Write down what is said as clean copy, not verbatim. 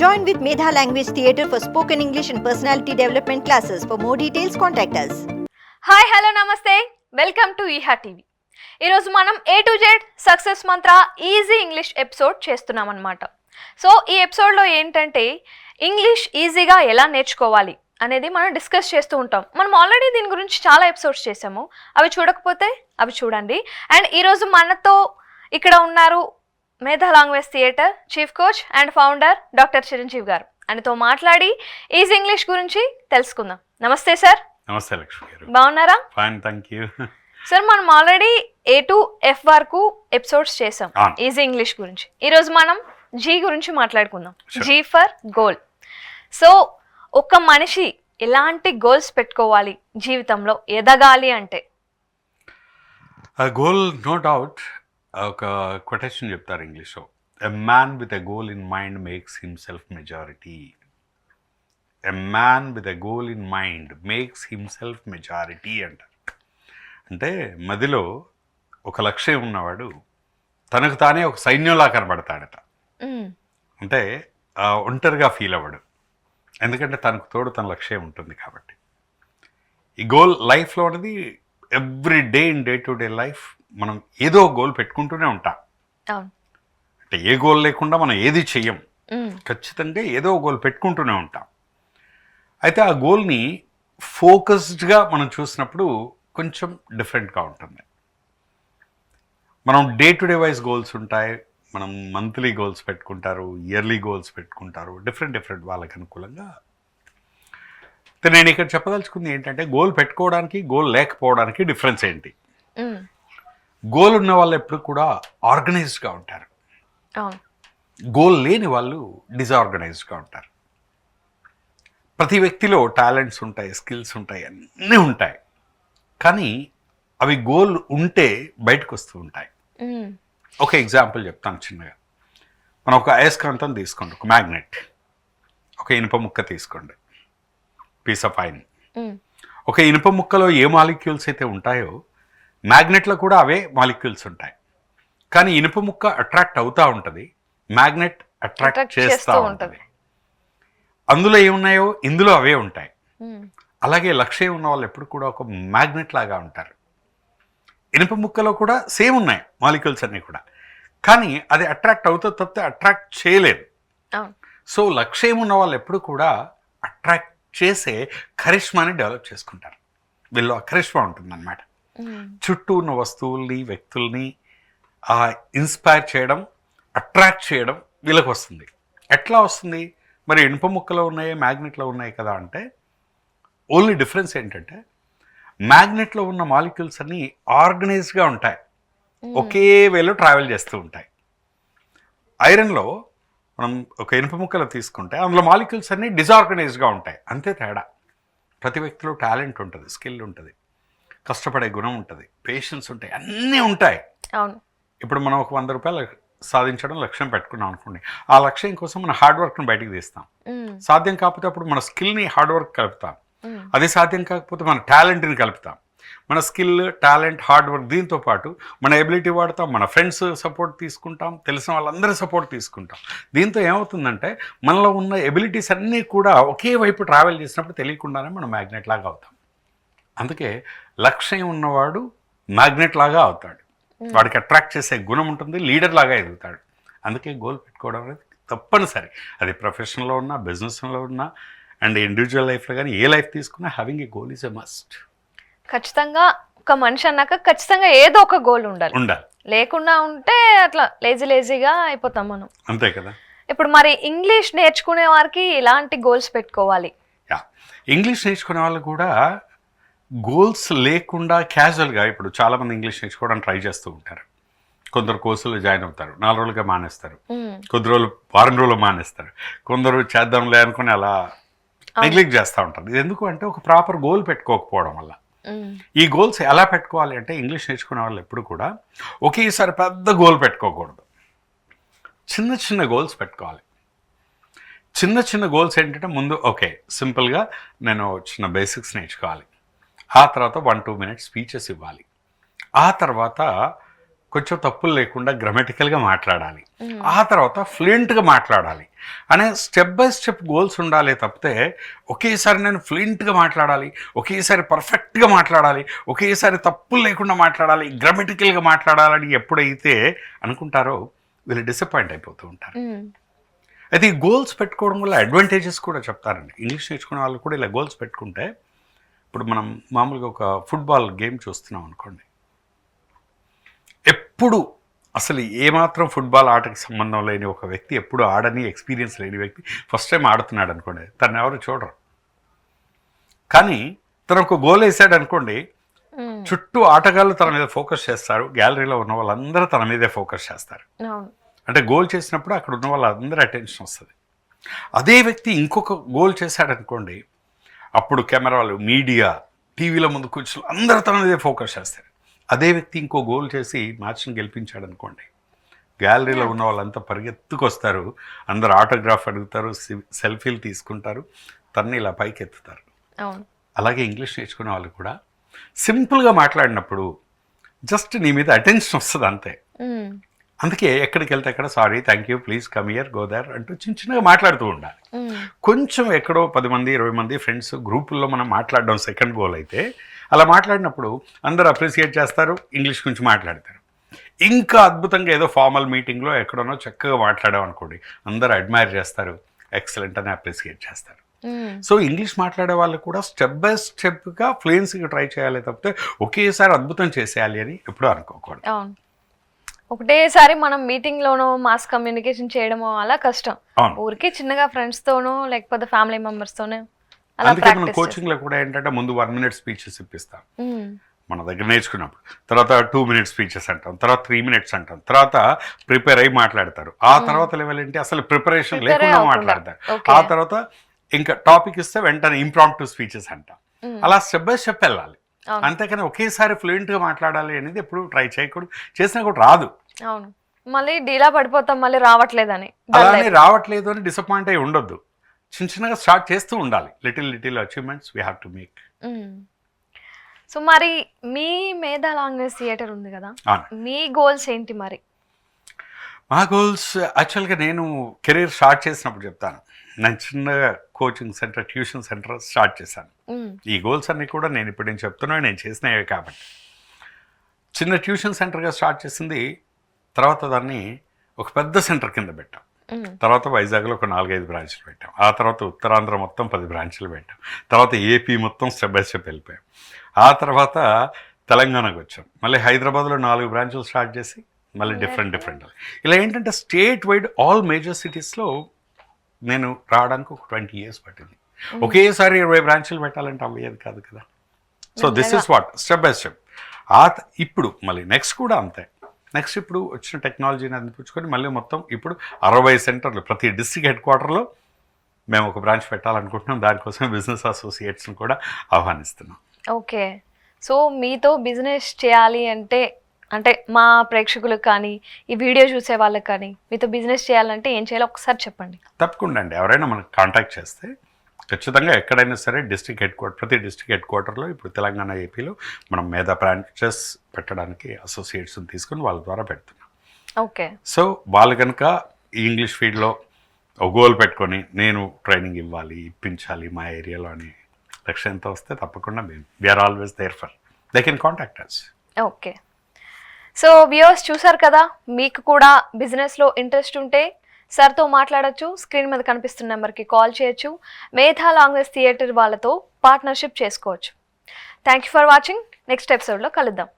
Join with Medha Language Theatre for spoken English and personality development classes. For more details, contact us. Hi hello నమస్తే welcome to ఈహా TV. ఈరోజు మనం A to Z success Mantra easy English episode చేస్తున్నాం అనమాట. So ఈ ఎపిసోడ్లో ఏంటంటే English ఈజీగా ఎలా నేర్చుకోవాలి అనేది మనం డిస్కస్ చేస్తూ ఉంటాం. మనం ఆల్రెడీ దీని గురించి చాలా ఎపిసోడ్స్ చేసాము. అవి చూడకపోతే అవి చూడండి. అండ్ ఈరోజు మనతో ఇక్కడ ఉన్నారు మేధా language theatre chief coach and founder doctor Chiranjeevi గారు. ఆయనతో మాట్లాడి ఈజీ ఇంగ్లీష్ గురించి తెలుసుకుందాం. నమస్తే సార్. నమస్తే లక్ష్మి గారు. బాగున్నారా? Fine, thank you. సార్ మనం ఆల్రెడీ A to F వరకు ఎపిసోడ్స్ చేసాం ఈజీ ఇంగ్లీష్ గురించి. ఈరోజు మనం G గురించి మాట్లాడుకుందాం. G for goal. సో ఒక మనిషి ఎలాంటి గోల్స్ పెట్టుకోవాలి జీవితంలో ఎదగాలి అంటే? గోల్ నో డౌట్ ఒక కొటేషన్ చెప్తారు ఇంగ్లీష్లో, a man with a goal in mind makes himself majority. A man with a goal in mind makes himself majority అంటారు. అంటే మదిలో ఒక లక్ష్యం ఉన్నవాడు తనకు తానే ఒక సైన్యంలా కనబడతాడట. అంటే ఒంటరిగా ఫీల్ అవ్వడు, ఎందుకంటే తనకు తోడు తన లక్ష్యం ఉంటుంది కాబట్టి. ఈ గోల్ లైఫ్లో అనేది every day in day to day life మనం ఏదో గోల్ పెట్టుకుంటూనే ఉంటాం. అంటే ఏ గోల్ లేకుండా మనం ఏది చెయ్యం, ఖచ్చితంగా ఏదో గోల్ పెట్టుకుంటూనే ఉంటాం. అయితే ఆ గోల్ని ఫోకస్డ్గా మనం చూసినప్పుడు కొంచెం డిఫరెంట్గా ఉంటుంది. మనం day to day wise goals ఉంటాయి, మనం మంత్లీ గోల్స్ పెట్టుకుంటారు, ఇయర్లీ గోల్స్ పెట్టుకుంటారు, డిఫరెంట్ వాళ్ళకి అనుకూలంగా. నేను ఇక్కడ చెప్పదలుచుకుంది ఏంటంటే గోల్ పెట్టుకోవడానికి గోల్ లేకపోవడానికి డిఫరెన్స్ ఏంటి. గోల్ ఉన్న వాళ్ళు ఎప్పుడు కూడా ఆర్గనైజ్డ్గా ఉంటారు, గోల్ లేని వాళ్ళు డిజార్గనైజ్డ్గా ఉంటారు. ప్రతి వ్యక్తిలో టాలెంట్స్ ఉంటాయి, స్కిల్స్ ఉంటాయి, అన్నీ ఉంటాయి, కానీ అవి గోల్ ఉంటే బయటకు వస్తూ ఉంటాయి. ఒక ఎగ్జాంపుల్ చెప్తాను చిన్నగా. మనం ఒక అయస్కాంతం తీసుకోండి, ఒక మ్యాగ్నెట్, ఒక ఇనుప ముక్క తీసుకోండి, పీస్ ఆఫ్ ఐరన్. ఒక ఇనుప ముక్కలో ఏ మాలిక్యూల్స్ అయితే ఉంటాయో మ్యాగ్నెట్లో కూడా అవే మాలిక్యూల్స్ ఉంటాయి. కానీ ఇనుప ముక్క అట్రాక్ట్ అవుతూ ఉంటుంది, మ్యాగ్నెట్ అట్రాక్ట్ చేస్తూ ఉంటుంది. అందులో ఏమున్నాయో ఇందులో అవే ఉంటాయి. అలాగే లక్ష్యం ఉన్న వాళ్ళు ఎప్పుడు కూడా ఒక మ్యాగ్నెట్ లాగా ఉంటారు. ఇనుప ముక్కలో కూడా సేమ్ ఉన్నాయి మాలిక్యూల్స్ అన్నీ కూడా, కానీ అది అట్రాక్ట్ అవుతా తప్పితే అట్రాక్ట్ చేయలేదు. సో లక్ష్యం ఉన్న వాళ్ళు ఎప్పుడు కూడా అట్రాక్ట్ చేసే కరిష్మాని డెవలప్ చేసుకుంటారు. వీళ్ళు ఆ కరిష్మా ఉంటుందన్నమాట. చుట్టూ ఉన్న వస్తువుల్ని, వ్యక్తుల్ని ఇన్స్పైర్ చేయడం, అట్రాక్ట్ చేయడం వీళ్ళకి వస్తుంది. ఎట్లా వస్తుంది మరి? ఇనుప ముక్కలో ఉన్నాయి, మ్యాగ్నెట్లో ఉన్నాయి కదా అంటే ఓన్లీ డిఫరెన్స్ ఏంటంటే మ్యాగ్నెట్లో ఉన్న మాలిక్యూల్స్ అన్నీ ఆర్గనైజ్డ్గా ఉంటాయి, ఒకే వేలో ట్రావెల్ చేస్తూ ఉంటాయి. ఐరన్లో మనం ఒక ఇనుప ముక్కలు తీసుకుంటే అందులో మాలిక్యూల్స్ అన్నీ డిజార్గనైజ్డ్గా ఉంటాయి, అంతే తేడా. ప్రతి వ్యక్తిలో టాలెంట్ ఉంటుంది, స్కిల్ ఉంటుంది, కష్టపడే గుణం ఉంటుంది, పేషెన్స్ ఉంటాయి, అన్నీ ఉంటాయి. ఇప్పుడు మనం ఒక 100 రూపాయలు సాధించడం లక్ష్యం పెట్టుకున్నాం అనుకోండి, ఆ లక్ష్యం కోసం మన హార్డ్ వర్క్ని బయటికి తీస్తాం. సాధ్యం కాకపోతే అప్పుడు మన స్కిల్ని హార్డ్ వర్క్ కలుపుతాం. అది సాధ్యం కాకపోతే మన టాలెంట్ని కలుపుతాం. మన స్కిల్, టాలెంట్, హార్డ్ వర్క్ దీంతో పాటు మన ఎబిలిటీ వాడతాం, మన ఫ్రెండ్స్ సపోర్ట్ తీసుకుంటాం, తెలిసిన వాళ్ళందరూ సపోర్ట్ తీసుకుంటాం. దీంతో ఏమవుతుందంటే మనలో ఉన్న ఎబిలిటీస్ అన్నీ కూడా ఒకే వైపు ట్రావెల్ చేసినప్పుడు తెలియకుండానే మనం మ్యాగ్నెట్ లాగా అవుతాం. అందుకే లక్ష్యం ఉన్నవాడు మ్యాగ్నెట్ లాగా అవుతాడు, వాడికి అట్రాక్ట్ చేసే గుణం ఉంటుంది, లీడర్ లాగా ఎదుగుతాడు. అందుకే గోల్ పెట్టుకోవడం అనేది తప్పనిసరి. అది ప్రొఫెషన్లో ఉన్నా, బిజినెస్లో ఉన్నా, అండ్ ఇండివిజువల్ లైఫ్లో కానీ ఏ లైఫ్ తీసుకున్నా having a goal is a must. ఖచ్చితంగా ఒక మనిషి అన్నాక ఖచ్చితంగా ఏదో ఒక గోల్ ఉండాలి. లేకుండా ఉంటే అట్లా లేజీగా అయిపోతాం మనం, అంతే కదా. ఇప్పుడు మరి ఇంగ్లీష్ నేర్చుకునే వారికి ఎలాంటి గోల్స్ పెట్టుకోవాలి? ఇంగ్లీష్ నేర్చుకునే వాళ్ళు కూడా గోల్స్ లేకుండా క్యాజువల్గా, ఇప్పుడు చాలామంది ఇంగ్లీష్ నేర్చుకోవడానికి ట్రై చేస్తూ ఉంటారు. కొందరు కోర్సులు జాయిన్ అవుతారు, 4 రోజులుగా మానేస్తారు, కొద్ది రోజులు వారం రోజులు మానేస్తారు, కొందరు చేద్దాంలే అనుకుని అలా నెగ్లెక్ట్ చేస్తూ ఉంటారు. ఇది ఎందుకు అంటే ఒక ప్రాపర్ గోల్ పెట్టుకోకపోవడం వల్ల. ఈ గోల్స్ ఎలా పెట్టుకోవాలి అంటే ఇంగ్లీష్ నేర్చుకునే వాళ్ళు ఎప్పుడు కూడా ఒకేసారి పెద్ద గోల్ పెట్టుకోకూడదు, చిన్న చిన్న గోల్స్ పెట్టుకోవాలి. చిన్న గోల్స్ ఏంటంటే ముందు ఓకే సింపుల్గా నేను చిన్న బేసిక్స్ నేర్చుకోవాలి, ఆ తర్వాత 1-2 మినిట్స్ స్పీచెస్ ఇవ్వాలి, ఆ తర్వాత కొంచెం తప్పులు లేకుండా గ్రామటికల్గా మాట్లాడాలి, ఆ తర్వాత ఫ్లూయెంట్గా మాట్లాడాలి అనే స్టెప్ బై స్టెప్ గోల్స్ ఉండాలి తప్పితే ఒకేసారి నేను ఫ్లూయెంట్గా మాట్లాడాలి, ఒకేసారి పర్ఫెక్ట్గా మాట్లాడాలి, ఒకేసారి తప్పులు లేకుండా మాట్లాడాలి, గ్రామటికల్గా మాట్లాడాలని ఎప్పుడైతే అనుకుంటారో వీళ్ళు డిసప్పాయింట్ అయిపోతూ ఉంటారు. అయితే ఈ గోల్స్ పెట్టుకోవడం వల్ల అడ్వాంటేజెస్ కూడా చెప్తారండి. ఇంగ్లీష్ నేర్చుకునే వాళ్ళు కూడా ఇలా గోల్స్ పెట్టుకుంటే, ఇప్పుడు మనం మామూలుగా ఒక ఫుట్బాల్ గేమ్ చూస్తున్నాం అనుకోండి, ఎప్పుడు అసలు ఏమాత్రం ఫుట్బాల్ ఆటకి సంబంధం లేని ఒక వ్యక్తి, ఎప్పుడు ఆడని ఎక్స్పీరియన్స్ లేని వ్యక్తి ఫస్ట్ టైం ఆడుతున్నాడు అనుకోండి, తను ఎవరు చూడరు. కానీ తను ఒక గోల్ వేసాడు అనుకోండి, చుట్టూ ఆటగాళ్ళు తన మీద ఫోకస్ చేస్తారు, గ్యాలరీలో ఉన్న వాళ్ళందరూ తన మీదే ఫోకస్ చేస్తారు. అంటే గోల్ చేసినప్పుడు అక్కడ ఉన్న వాళ్ళందరూ అటెన్షన్ వస్తుంది. అదే వ్యక్తి ఇంకొక గోల్ చేశాడనుకోండి, అప్పుడు కెమెరాలు, మీడియా, టీవీలో ముందు కూర్చొని అందరూ తన మీదే ఫోకస్ చేస్తారు. అదే వ్యక్తి ఇంకో గోల్ చేసి మ్యాచ్ని గెలిపించాడు అనుకోండి, గ్యాలరీలో ఉన్న వాళ్ళంతా పరిగెత్తుకొస్తారు, అందరు ఆటోగ్రాఫ్ అడుగుతారు, సెల్ఫీలు తీసుకుంటారు, తన్ని ఇలా పైకి ఎత్తుతారు. అలాగే ఇంగ్లీష్ నేర్చుకునే వాళ్ళు కూడా సింపుల్గా మాట్లాడినప్పుడు జస్ట్ నీ మీద అటెన్షన్ వస్తుంది అంతే. అందుకే ఎక్కడికి వెళ్తే అక్కడ sorry, thank you, please come here, go there అంటూ చిన్న చిన్నగా మాట్లాడుతూ ఉండాలి. కొంచెం ఎక్కడో 10 మంది 20 మంది ఫ్రెండ్స్ గ్రూపుల్లో మనం మాట్లాడడం సెకండ్ గోల్ అయితే, అలా మాట్లాడినప్పుడు అందరూ అప్రిసియేట్ చేస్తారు, ఇంగ్లీష్ గురించి మాట్లాడతారు. ఇంకా అద్భుతంగా ఏదో ఫార్మల్ మీటింగ్లో ఎక్కడనో చక్కగా మాట్లాడాం అనుకోండి, అందరూ అడ్మైర్ చేస్తారు, ఎక్సలెంట్ అని అప్రిసియేట్ చేస్తారు. సో ఇంగ్లీష్ మాట్లాడే వాళ్ళు కూడా స్టెప్ బై స్టెప్గా ఫ్లూయెన్సీగా ట్రై చేయాలి తప్పితే ఒకేసారి అద్భుతం చేసేయాలి అని ఎప్పుడూ అనుకోకూడదు. ఒకటేసారి మనం మీటింగ్ లోనో మాస్ కమ్యూనికేషన్ చేయడమో అలా కష్టం. ఊరికి చిన్నగా ఫ్రెండ్స్ తోనో లేకపోతే ఫ్యామిలీ మెంబర్స్ తోనే. అందుకే మనం కోచింగ్ లో కూడా ఏంటంటే ముందు 1 minute స్పీచెస్ ఇప్పిస్తాం మన దగ్గర నేర్చుకున్నప్పుడు, తర్వాత 2 minute స్పీచెస్ అంటాం, తర్వాత 3 minutes అంటాం, తర్వాత ప్రిపేర్ అయ్యి మాట్లాడతారు. ఆ తర్వాత లెవెల్ ఏంటి, అసలు ప్రిపరేషన్ లేకుండా మాట్లాడతారు. ఆ తర్వాత ఇంకా టాపిక్ ఇస్తే వెంటనే ఇంప్రాంప్టు స్పీచెస్ అంటాం. అలా స్టెప్ బై స్టెప్ వెళ్ళాలి. అంతేకాని ఒకేసారి ఫ్లూయెంట్గా మాట్లాడాలి అనేది ఎప్పుడు ట్రై చేయకూడదు, చేసినా కూడా రాదు. అవును, మళ్ళీ డీలా పడిపోతాం, మళ్ళీ రావట్లేదని. అలానే రావట్లేదు అని డిసప్పాయింట్ అయి ఉండొద్దు, చిన్న చిన్నగా స్టార్ట్ చేస్తూ ఉండాలి. Little achievements we have to make. So మరి మీ మేధా లాంగ్వేజ్ థియేటర్ ఉంది కదా, మీ గోల్స్ ఏంటి మరి? మా గోల్స్ యాక్చువల్గా నేను కెరీర్ స్టార్ట్ చేసినప్పుడు చెప్తాను, నేను చిన్నగా coaching centre, tuition centre start చేశాను. ఈ గోల్స్ అన్నీ కూడా నేను ఇప్పుడు నేను చెప్తున్నాను, నేను చేసినవే కాబట్టి. చిన్న ట్యూషన్ సెంటర్గా స్టార్ట్ చేసింది, తర్వాత దాన్ని ఒక పెద్ద సెంటర్ కింద పెట్టాం. తర్వాత వైజాగ్లో ఒక 4-5 బ్రాంచ్లు పెట్టాం. ఆ తర్వాత ఉత్తరాంధ్ర మొత్తం 10 బ్రాంచ్లు పెట్టాం. తర్వాత ఏపీ మొత్తం స్టెప్ బై స్టెప్ వెళ్ళిపోయాం. ఆ తర్వాత తెలంగాణకు వచ్చాం. మళ్ళీ హైదరాబాద్లో 4 బ్రాంచ్లు స్టార్ట్ చేసి మళ్ళీ డిఫరెంట్ ఇలా ఏంటంటే స్టేట్ వైడ్ ఆల్ మేజర్ సిటీస్లో నేను రావడానికి ఒక 20 years పట్టింది. ఒకేసారి 20 బ్రాంచ్లు పెట్టాలంటే అవ్వేది కాదు కదా. So this is what step by step. ఇప్పుడు మళ్ళీ నెక్స్ట్ కూడా అంతే. నెక్స్ట్ ఇప్పుడు వచ్చిన టెక్నాలజీని అందిపుచ్చుకొని మళ్ళీ మొత్తం ఇప్పుడు 60 సెంటర్లు, ప్రతి డిస్ట్రిక్ట్ హెడ్ క్వార్టర్లో మేము ఒక బ్రాంచ్ పెట్టాలనుకుంటున్నాం. దానికోసం బిజినెస్ అసోసియేట్స్ని కూడా ఆహ్వానిస్తున్నాం. ఓకే, సో మీతో బిజినెస్ చేయాలి అంటే మా ప్రేక్షకులకు కానీ ఈ వీడియో చూసే వాళ్ళకి కానీ మీతో బిజినెస్ చేయాలంటే ఏం చేయాలో ఒకసారి చెప్పండి. తప్పకుండా అండి, ఎవరైనా మనకు కాంటాక్ట్ చేస్తే ఖచ్చితంగా ఎక్కడైనా సరే ప్రతి డిస్ట్రిక్ట్ హెడ్ క్వార్టర్లో ఇప్పుడు తెలంగాణ, ఏపీలో మనం మేధా బ్రాంచెస్ పెట్టడానికి అసోసియేట్స్ని తీసుకుని వాళ్ళ ద్వారా పెడుతున్నాం. ఓకే, సో వాళ్ళు కనుక ఈ ఇంగ్లీష్ ఫీల్డ్లో ఒక గోల్ పెట్టుకొని నేను ట్రైనింగ్ ఇప్పించాలి మా ఏరియాలో అని లక్ష్యంతో వస్తే తప్పకుండా we are always there for they can contact us. Okay, so viewers చూసారు కదా, మీకు కూడా బిజినెస్లో ఇంట్రెస్ట్ ఉంటే సార్తో మాట్లాడచ్చు. స్క్రీన్ మీద కనిపిస్తున్న నెంబర్కి కాల్ చేయొచ్చు. మేధా లాంగ్వేజ్ థియేటర్ వాళ్ళతో పార్ట్నర్షిప్ చేసుకోవచ్చు. Thank you for watching. Next ఎపిసోడ్లో కలుద్దాం.